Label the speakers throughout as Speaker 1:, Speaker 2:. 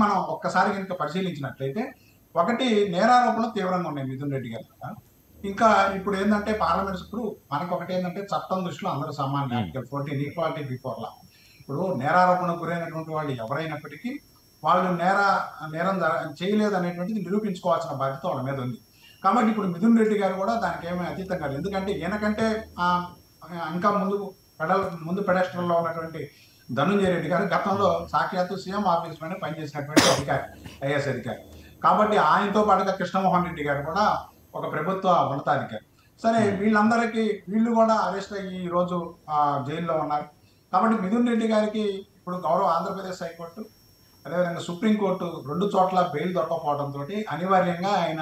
Speaker 1: మనం ఒక్కసారి కనుక పరిశీలించినట్లయితే ఒకటి నేరారోపణలు తీవ్రంగా ఉన్నాయి మిథున్ రెడ్డి గారి మీద. ఇంకా ఇప్పుడు ఏంటంటే పార్లమెంట్స్ ఇప్పుడు మనకు ఒకటి ఏంటంటే చట్టం దృష్టిలో అందరూ సమానం, ఆర్టికల్ 14 ఈక్వాలిటీ బిఫోర్ లా. ఇప్పుడు నేరారోపణకు గురైనటువంటి వాళ్ళు ఎవరైనప్పటికీ వాళ్ళు నేరం చేయలేదు అనేటువంటిది నిరూపించుకోవాల్సిన బాధ్యత వాళ్ళ మీద ఉంది. కాబట్టి ఇప్పుడు మిథున్ రెడ్డి గారు కూడా దానికి ఏమీ అతీతం కాదు. ఎందుకంటే ఈయనకంటే ఇంకా ముందు పెడస్ట్రల్లో ఉన్నటువంటి ధనుంజయ రెడ్డి గారు గతంలో సాక్షాత్తు సీఎం ఆఫీస్ లోనే పనిచేసినటువంటి అధికారి, ఐఏఎస్ అధికారి. కాబట్టి ఆయనతో పాటుగా కృష్ణమోహన్ రెడ్డి గారు కూడా ఒక ప్రభుత్వ ఉన్నతాధికారి. సరే, వీళ్ళు కూడా అరెస్ట్ అయ్యి ఈ రోజు జైల్లో ఉన్నారు. కాబట్టి మిథున్ రెడ్డి గారికి ఇప్పుడు గౌరవ ఆంధ్రప్రదేశ్ హైకోర్టు అదేవిధంగా సుప్రీంకోర్టు 2 చోట్ల బెయిల్ దొరకపోవడంతో అనివార్యంగా ఆయన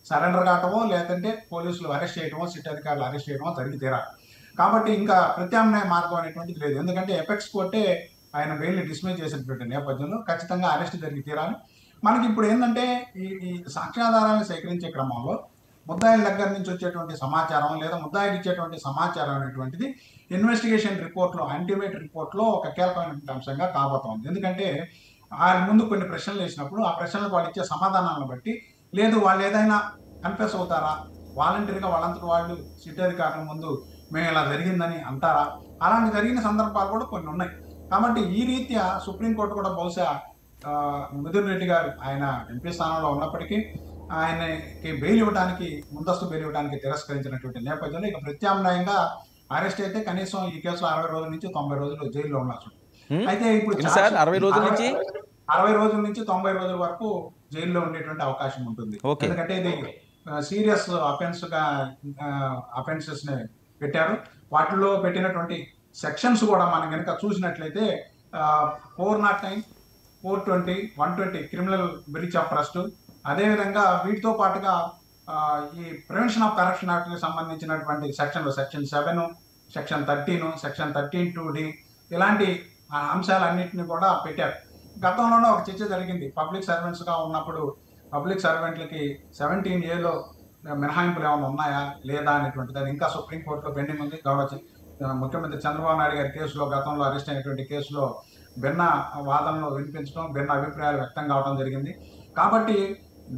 Speaker 1: సరెండర్ కావటమో లేదంటే పోలీసులు అరెస్ట్ చేయడమో సిట్ అధికారులు అరెస్ట్ చేయడమో జరిగి తీరాలి. కాబట్టి ఇంకా ప్రత్యామ్నాయ మార్గం అనేటువంటిది లేదు. ఎందుకంటే ఎపెక్స్ కోర్టే ఆయన బెయిల్ని డిస్మిస్ చేసినటువంటి నేపథ్యంలో ఖచ్చితంగా అరెస్ట్ జరిగి తీరాలి. మనకి ఇప్పుడు ఏంటంటే ఈ సాక్ష్యాధారాలను సేకరించే క్రమంలో ముద్దాయిల దగ్గర నుంచి వచ్చేటువంటి సమాచారం లేదా ముద్దాయిలు ఇచ్చేటువంటి సమాచారం అనేటువంటిది ఇన్వెస్టిగేషన్ రిపోర్ట్లో, అల్టిమేట్ రిపోర్ట్లో ఒక కీలకమైనటువంటి అంశంగా కాబోతోంది. ఎందుకంటే ఆయన ముందు కొన్ని ప్రశ్నలు వేసినప్పుడు ఆ ప్రశ్నలకు వాళ్ళు ఇచ్చే సమాధానాలను బట్టి లేదు వాళ్ళు ఏదైనా కన్ఫెస్ అవుతారా, వాలంటరీగా వాళ్ళంతటి వాళ్ళు సిట్ అధికారుల ముందు మేము ఇలా జరిగిందని అంటారా, అలాంటి జరిగిన సందర్భాలు కూడా కొన్ని ఉన్నాయి. కాబట్టి ఈ రీత్యా సుప్రీంకోర్టు కూడా బహుశా మిథున్ రెడ్డి గారు ఆయన ఎంపీ స్థానంలో ఉన్నప్పటికీ ఆయనకి ముందస్తు బెయిల్ ఇవ్వడానికి తిరస్కరించినటువంటి నేపథ్యంలో ఇక ప్రత్యామ్నాయంగా అరెస్ట్ అయితే కనీసం ఈ కేసులో 60 రోజుల నుంచి 90 రోజులు జైల్లో ఉండాల్సి ఉంటుంది. అయితే ఇప్పుడు
Speaker 2: 60 రోజుల
Speaker 1: నుంచి 90 రోజుల వరకు జైల్లో ఉండేటువంటి అవకాశం ఉంటుంది. ఎందుకంటే ఇది సీరియస్ అఫెన్సెస్ ని పెట్టారు. వాటిలో పెట్టినటువంటి సెక్షన్స్ కూడా మనం కనుక చూసినట్లయితే 409, 420, 120 క్రిమినల్ బ్రీచ్ ఆఫ్ ట్రస్ట్, అదేవిధంగా వీటితో పాటుగా ఈ ప్రివెన్షన్ ఆఫ్ కరప్షన్ యాక్ట్ కి సంబంధించినటువంటి సెక్షన్ 7, సెక్షన్ 13, సెక్షన్ 13(2)D ఇలాంటి అంశాలన్నింటినీ కూడా పెట్టారు. గతంలోనే ఒక చర్చ జరిగింది. పబ్లిక్ సర్వెంట్స్ గా ఉన్నప్పుడు పబ్లిక్ సర్వెంట్లకి 17A మినహాయింపులు ఏమైనా ఉన్నాయా లేదా అనేటువంటిది అది ఇంకా సుప్రీంకోర్టులో పెండింగ్ ఉంది. ముఖ్యమంత్రి చంద్రబాబు నాయుడు గారి కేసులో, గతంలో అరెస్ట్ అయినటువంటి కేసులో భిన్న వాదనలు వినిపించడం, భిన్న అభిప్రాయాలు వ్యక్తం కావడం జరిగింది. కాబట్టి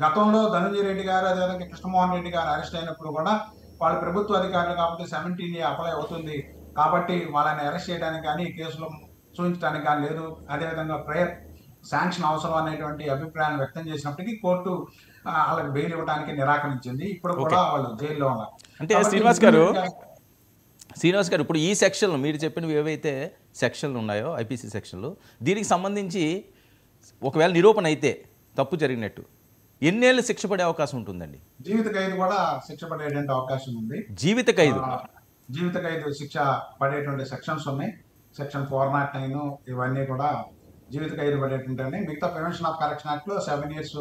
Speaker 1: గతంలో ధనంజయ రెడ్డి గారు అదేవిధంగా కృష్ణమోహన్ రెడ్డి గారు అరెస్ట్ అయినప్పుడు కూడా వాళ్ళు ప్రభుత్వ అధికారులు కాబట్టి 17A అప్లై అవుతుంది కాబట్టి వాళ్ళని అరెస్ట్ చేయడానికి కానీ కేసులో చూపించడానికి కానీ లేదు, అదేవిధంగా ప్రేయర్ శాంక్షన్ అవసరం అనేటువంటి అభిప్రాయాన్ని వ్యక్తం చేసినప్పటికీ కోర్టు వాళ్ళకి బెయిల్ ఇవ్వడానికి నిరాకరించింది. ఇప్పుడు కూడా వాళ్ళు జైల్లో ఉన్నారు.
Speaker 2: అంటే శ్రీనివాస్ గారు ఇప్పుడు ఈ సెక్షన్లు మీరు చెప్పినవి ఏవైతే సెక్షన్లు ఉన్నాయో ఐపీసీ సెక్షన్లు, దీనికి సంబంధించి ఒకవేళ నిరూపణ అయితే తప్పు జరిగినట్టు ఎన్నేళ్ళు శిక్ష పడే అవకాశం ఉంటుందండి?
Speaker 1: జీవిత ఖైదు కూడా శిక్ష పడేటువంటి అవకాశం ఉంది.
Speaker 2: జీవిత ఖైదు
Speaker 1: శిక్ష పడేటువంటి సెక్షన్స్ ఉన్నాయి. సెక్షన్ 409 ఇవన్నీ కూడా జీవిత ఖైదు పడేటువంటి. మిగతా ప్రివెన్షన్ ఆఫ్ కరప్షన్ యాక్ట్ లో 7 years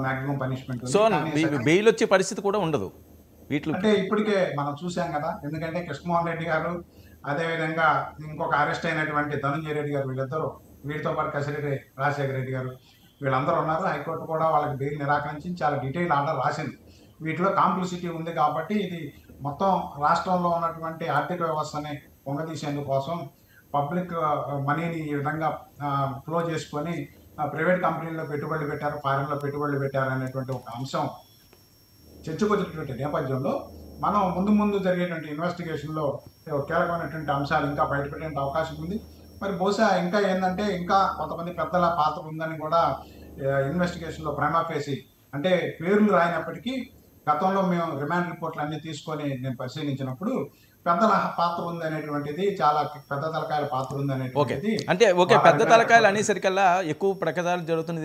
Speaker 1: maximum punishment.
Speaker 2: So bail వచ్చే పరిస్థితి కూడా ఉండదు వీటిలో.
Speaker 1: అంటే ఇప్పటికే మనం చూసాం కదా. ఎందుకంటే కృష్ణమోహన్ రెడ్డి గారు అదేవిధంగా ఇంకొక అరెస్ట్ అయినటువంటి ధనంజయ రెడ్డి గారు వీటితో పాటు కసిరెడ్డి రాజశేఖర రెడ్డి గారు వీళ్ళందరూ ఉన్నారు. హైకోర్టు కూడా వాళ్ళకి బెయిల్ నిరాకరించి చాలా డీటెయిల్ ఆర్డర్ రాసింది. వీటిలో కాంప్లిసిటీ ఉంది కాబట్టి ఇది మొత్తం రాష్ట్రంలో ఉన్నటువంటి ఆర్థిక వ్యవస్థని పొంగదీసేందుకు కోసం పబ్లిక్ మనీని ఈ విధంగా ఫ్లో చేసుకొని ప్రైవేట్ కంపెనీల్లో పెట్టుబడులు పెట్టారు, ఫారెన్లో పెట్టుబడులు పెట్టారు అనేటువంటి ఒక అంశం చర్చకొచ్చినటువంటి నేపథ్యంలో మనం ముందు జరిగేటువంటి ఇన్వెస్టిగేషన్లో కీలకమైనటువంటి అంశాలు ఇంకా బయటపెట్టే అవకాశం ఉంది. మరి బహుశా ఇంకా ఏంటంటే ఇంకా కొంతమంది పెద్దల పాత్ర ఉందని కూడా ఇన్వెస్టిగేషన్లో ప్రైమా ఫేసి అంటే పేర్లు రాయినప్పటికీ గతంలో మేము రిమాండ్ రిపోర్ట్లు అన్ని తీసుకొని నేను పరిశీలించినప్పుడు పెద్దల పాత్ర ఉంది అనేటువంటిది, చాలా పెద్ద తలకాయల పాత్ర ఉంది అనేటువంటిది.
Speaker 2: అంటే పెద్ద తలకాయలు అనేసరికల్లా ఎక్కువ ప్రకటనలు జరుగుతుంది.